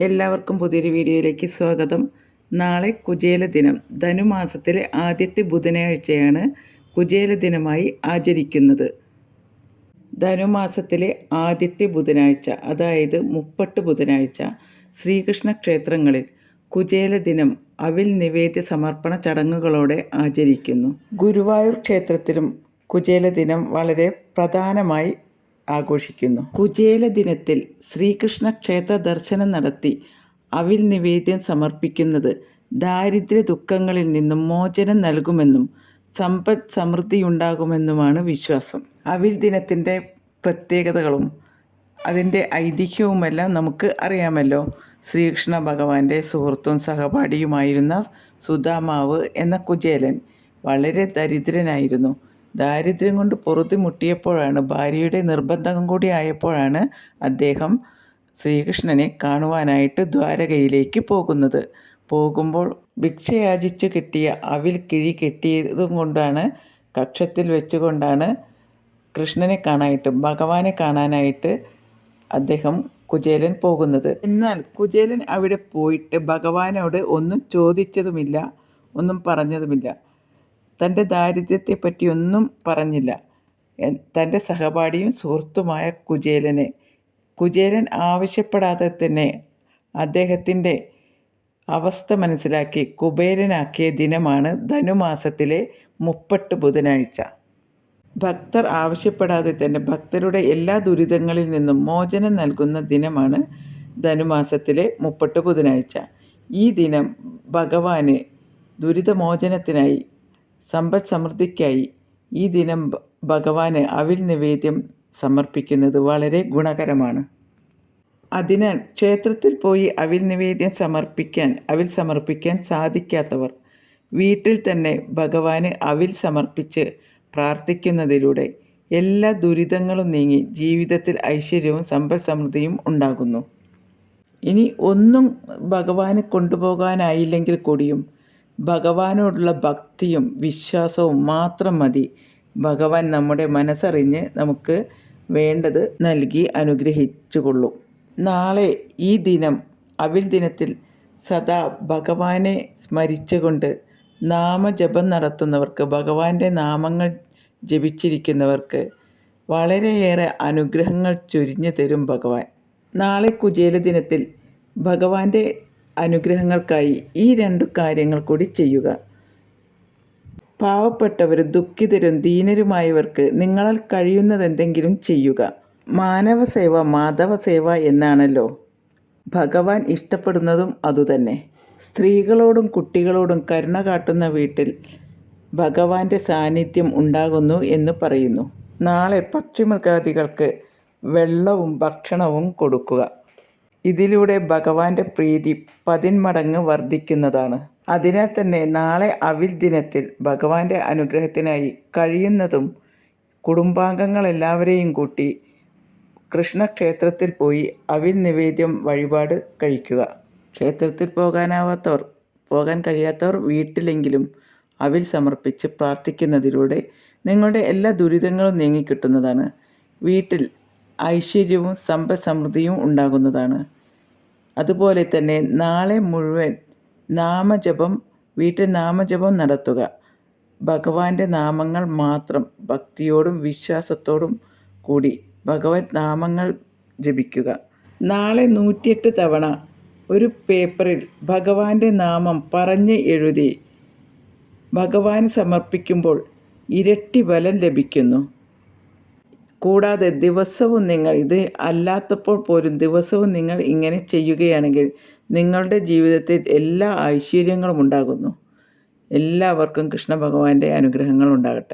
എല്ലാവർക്കും പുതിയൊരു വീഡിയോയിലേക്ക് സ്വാഗതം. നാളെ കുചേല ദിനം. ധനുമാസത്തിലെ ആദ്യത്തെ ബുധനാഴ്ചയാണ് കുചേല ദിനമായി ആചരിക്കുന്നത്. ധനുമാസത്തിലെ ആദ്യത്തെ ബുധനാഴ്ച, അതായത് 30 ബുധനാഴ്ച, ശ്രീകൃഷ്ണ ക്ഷേത്രങ്ങളിൽ കുചേല ദിനം അവിൽ നിവേദ്യ സമർപ്പണ ചടങ്ങുകളോടെ ആചരിക്കുന്നു. ഗുരുവായൂർ ക്ഷേത്രത്തിലും കുചേല ദിനം വളരെ പ്രധാനമായി ആഘോഷിക്കുന്നു. കുചേല ദിനത്തിൽ ശ്രീകൃഷ്ണ ക്ഷേത്ര ദർശനം നടത്തി അവിൽ നിവേദ്യം സമർപ്പിക്കുന്നത് ദാരിദ്ര്യ ദുഃഖങ്ങളിൽ നിന്നും മോചനം നൽകുമെന്നും സമ്പദ് സമൃദ്ധിയുണ്ടാകുമെന്നുമാണ് വിശ്വാസം. അവിൽ ദിനത്തിൻ്റെ പ്രത്യേകതകളും അതിൻ്റെ ഐതിഹ്യവുമെല്ലാം നമുക്ക് അറിയാമല്ലോ. ശ്രീകൃഷ്ണ ഭഗവാന്റെ സുഹൃത്തും സഹപാഠിയുമായിരുന്ന സുദാമാവ് എന്ന കുചേലൻ വളരെ ദരിദ്രനായിരുന്നു. ദാരിദ്ര്യം കൊണ്ട് പൊറുതിമുട്ടിയപ്പോഴാണ്, ഭാര്യയുടെ നിർബന്ധം കൂടി ആയപ്പോഴാണ് അദ്ദേഹം ശ്രീകൃഷ്ണനെ കാണുവാനായിട്ട് ദ്വാരകയിലേക്ക് പോകുന്നത്. പോകുമ്പോൾ ഭിക്ഷയാചിച്ച് കിട്ടിയ അവിൽ കിഴി കെട്ടിയതും കൊണ്ടാണ്, കക്ഷത്തിൽ വെച്ചുകൊണ്ടാണ് കൃഷ്ണനെ കാണാനായിട്ട്, ഭഗവാനെ കാണാനായിട്ട് അദ്ദേഹം കുചേലൻ പോകുന്നത്. എന്നാൽ കുചേലൻ അവിടെ പോയിട്ട് ഭഗവാനോട് ഒന്നും ചോദിച്ചതുമില്ല, ഒന്നും പറഞ്ഞതുമില്ല. തൻ്റെ ദാരിദ്ര്യത്തെപ്പറ്റി ഒന്നും പറഞ്ഞില്ല. തൻ്റെ സഹപാഠിയും സുഹൃത്തുമായ കുചേലൻ ആവശ്യപ്പെടാതെ തന്നെ അദ്ദേഹത്തിൻ്റെ അവസ്ഥ മനസ്സിലാക്കി കുബേരനാക്കിയ ദിനമാണ് ധനുമാസത്തിലെ 30 ബുധനാഴ്ച. ഭക്തർ ആവശ്യപ്പെടാതെ തന്നെ ഭക്തരുടെ എല്ലാ ദുരിതങ്ങളിൽ നിന്നും മോചനം നൽകുന്ന ദിനമാണ് ധനുമാസത്തിലെ 30 ബുധനാഴ്ച. ഈ ദിനം ഭഗവാന് ദുരിതമോചനത്തിനായി, സമ്പദ് സമൃദ്ധിക്കായി ഈ ദിനം ഭഗവാന് അവിൽ നിവേദ്യം സമർപ്പിക്കുന്നത് വളരെ ഗുണകരമാണ്. അതിനാൽ ക്ഷേത്രത്തിൽ പോയി അവിൽ നിവേദ്യം സമർപ്പിക്കാൻ സാധിക്കാത്തവർ വീട്ടിൽ തന്നെ ഭഗവാന് അവിൽ സമർപ്പിച്ച് പ്രാർത്ഥിക്കുന്നതിലൂടെ എല്ലാ ദുരിതങ്ങളും നീങ്ങി ജീവിതത്തിൽ ഐശ്വര്യവും സമ്പദ് സമൃദ്ധിയും ഉണ്ടാകുന്നു. ഇനി ഒന്നും ഭഗവാന് കൊണ്ടുപോകാനായില്ലെങ്കിൽ കൂടിയും ഭഗവാനോടുള്ള ഭക്തിയും വിശ്വാസവും മാത്രം മതി. ഭഗവാൻ നമ്മുടെ മനസ്സറിഞ്ഞ് നമുക്ക് വേണ്ടത് നൽകി അനുഗ്രഹിച്ചുകൊള്ളും. നാളെ ഈ ദിനം, അവിൽ ദിനത്തിൽ സദാ ഭഗവാനെ സ്മരിച്ചുകൊണ്ട് നാമജപം നടത്തുന്നവർക്ക്, ഭഗവാന്റെ നാമങ്ങൾ ജപിച്ചിരിക്കുന്നവർക്ക് വളരെയേറെ അനുഗ്രഹങ്ങൾ ചൊരിഞ്ഞു തരും ഭഗവാൻ. നാളെ കുചേല ദിനത്തിൽ ഭഗവാന്റെ അനുഗ്രഹങ്ങൾക്കായി ഈ 2 കാര്യങ്ങൾ കൂടി ചെയ്യുക. പാവപ്പെട്ടവരും ദുഃഖിതരും ദീനരുമായവർക്ക് നിങ്ങളാൽ കഴിയുന്നതെന്തെങ്കിലും ചെയ്യുക. മാനവസേവ മാധവസേവ എന്നാണല്ലോ. ഭഗവാൻ ഇഷ്ടപ്പെടുന്നതും അതുതന്നെ. സ്ത്രീകളോടും കുട്ടികളോടും കരുണ കാട്ടുന്ന വീട്ടിൽ ഭഗവാന്റെ സാന്നിധ്യം ഉണ്ടാകുന്നു എന്ന് പറയുന്നു. നാളെ പക്ഷിമൃഗാദികൾക്ക് വെള്ളവും ഭക്ഷണവും കൊടുക്കുക. ഇതിലൂടെ ഭഗവാന്റെ പ്രീതി 10 മടങ്ങ് വർദ്ധിക്കുന്നതാണ്. അതിനാൽ തന്നെ നാളെ അവിൽ ദിനത്തിൽ ഭഗവാന്റെ അനുഗ്രഹത്തിനായി കഴിയുന്നതും കുടുംബാംഗങ്ങളെല്ലാവരെയും കൂട്ടി കൃഷ്ണക്ഷേത്രത്തിൽ പോയി അവിൽ നിവേദ്യം വഴിപാട് കഴിക്കുക. ക്ഷേത്രത്തിൽ പോകാൻ കഴിയാത്തവർ വീട്ടിലെങ്കിലും അവിൽ സമർപ്പിച്ച് പ്രാർത്ഥിക്കുന്നതിലൂടെ നിങ്ങളുടെ എല്ലാ ദുരിതങ്ങളും നീങ്ങിക്കിട്ടുന്നതാണ്. വീട്ടിൽ ഐശ്വര്യവും സമ്പദ് സമൃദ്ധിയും ഉണ്ടാകുന്നതാണ്. അതുപോലെ തന്നെ നാളെ മുഴുവൻ വീട്ടിൽ നാമജപം നടത്തുക. ഭഗവാന്റെ നാമങ്ങൾ മാത്രം ഭക്തിയോടും വിശ്വാസത്തോടും കൂടി ഭഗവത് നാമങ്ങൾ ജപിക്കുക. നാളെ 108 തവണ ഒരു പേപ്പറിൽ ഭഗവാന്റെ നാമം പറഞ്ഞ് എഴുതി ഭഗവാന് സമർപ്പിക്കുമ്പോൾ ഇരട്ടി ബലം ലഭിക്കുന്നു. കൂടാതെ ദിവസവും നിങ്ങൾ, ഇത് അല്ലാത്തപ്പോൾ പോലും ദിവസവും നിങ്ങൾ ഇങ്ങനെ ചെയ്യുകയാണെങ്കിൽ നിങ്ങളുടെ ജീവിതത്തിൽ എല്ലാ ഐശ്വര്യങ്ങളും ഉണ്ടാകുന്നു. എല്ലാവർക്കും കൃഷ്ണ ഭഗവാന്റെ അനുഗ്രഹങ്ങൾ ഉണ്ടാകട്ടെ.